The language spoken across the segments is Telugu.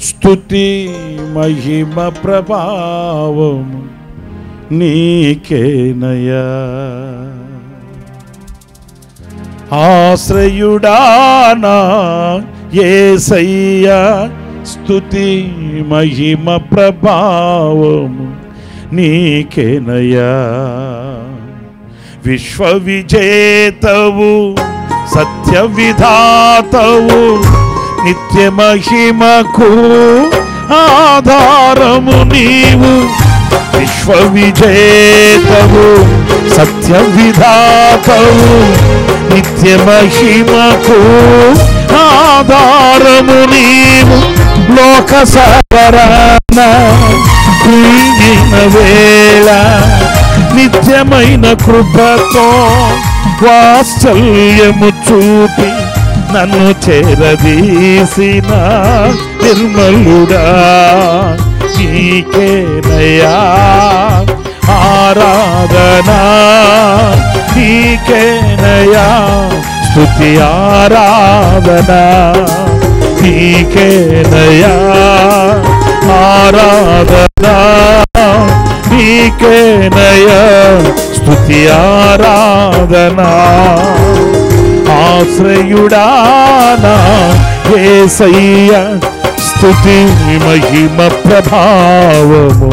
స్తుతి మహిమ ప్రభావము నీకేనయ్యా. ఆశ్రయుడానా యేసయ్యా, స్తుతి మహిమ ప్రభావము నీకేనయ్యా. విశ్వ విజేతవు సత్య విధాతవు, నిత్య మహిమకు ఆధారము నీవు. విశ్వ విజేతవు సత్య విధాతవు, నిత్య మహిమకు ఆధారము నీవు. లోక సవరణ కుంగిన వేళ నిత్యమైన కృపతో వాత్సల్యము చూపి నన్ను చేరదీసిన నిర్మలుడా నీకేనయ్యా. ఆరాధనా నీకేనయ్యా, స్తుతి ఆరాధనా నీకేనయ్యా. ఆరాధనా నీకేనయ్యా, స్తుతి ఆరాధనా. ఆశ్రయుడానా యేసయ్యా, స్తుతి మహిమ ప్రభావము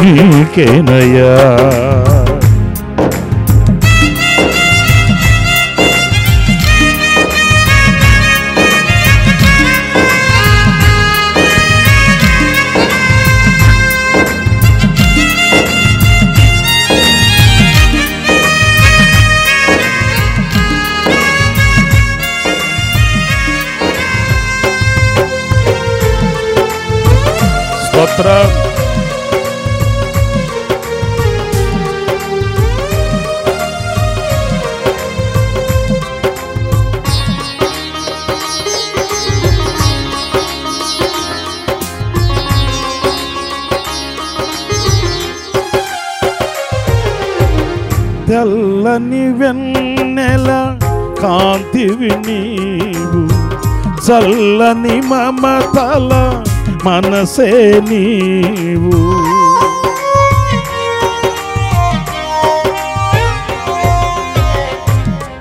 నీకేనయ్యా. స్తోత్రం. తెల్లని వెన్నెల కాంతివి నీవు, చల్లని మమతల మనసే నీవు.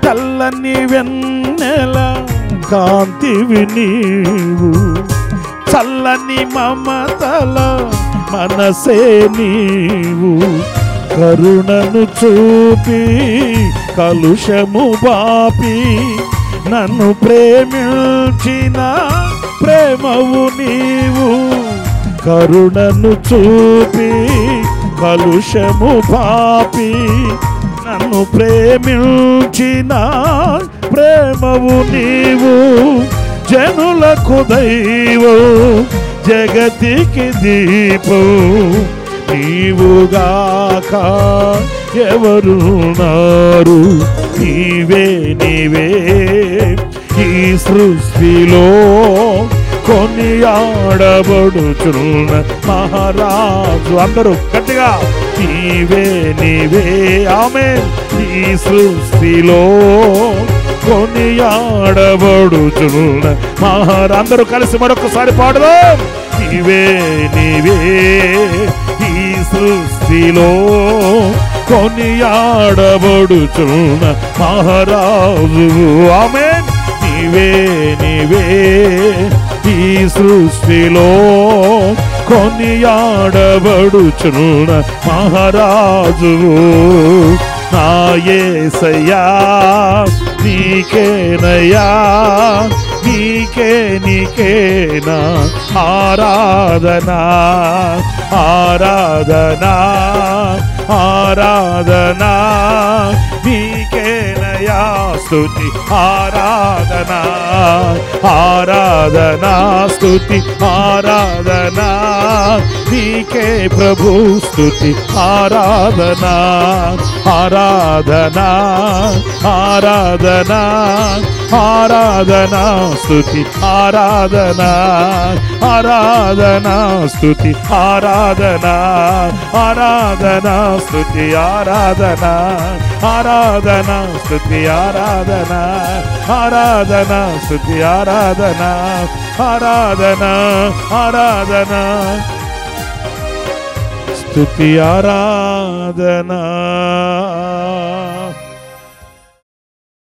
తెల్లని వెన్నెల కాంతివి నీవు, చల్లని మమతల మనసే నీవు. కరుణను చూపి కలుషము బాపి నన్ను ప్రేమించిన ప్రేమవు నీవు. కరుణను చూపి కలుషము బాపి నన్ను ప్రేమించిన ప్రేమవు నీవు. జనులకు దైవం జగతికి దీపం నీవుగాక ఎవరున్నారు. నీవే నీవే ఈ సృష్టిలో కొనియాడబడుచున్న మహారాజు. అందరూ గట్టిగా నీవే నీవే ఆమేన్. ఈ సృష్టిలో కొనియాడబడుచున్న మహారాజు. అందరూ కలిసి మరొకసారి పాడదాం. నీవే నీవే ఈ సృష్టిలో కొనియాడబడుచున్న మహారాజు. ఆమేన్. నీవే నీవే ఈ సృష్టిలో కొనియాడబడుచున్న మహారాజు. నా యేసయ్యా నీకేనయ్యా, నీకే నీకేనా ఆరాధనా. ఆరాధనా ఆరాధనా నీకేనయ్యా, స్తుతి ఆరాధనా. ఆరాధనా స్తుతి ఆరాధనా నీకే ప్రభు, స్తుతి ఆరాధనా. ఆరాధనా ఆరాధనా ఆరాధనా స్తుతి ఆరాధనా ఆరాధనా స్తుతి ఆరాధనా ఆరాధనా స్తుతి ఆరాధనా ఆరాధనా స్తుతి ఆరాధనా ఆరాధనా స్తుతి ఆరాధనా ఆరాధనా ఆరాధనా స్తుతి ఆరాధనా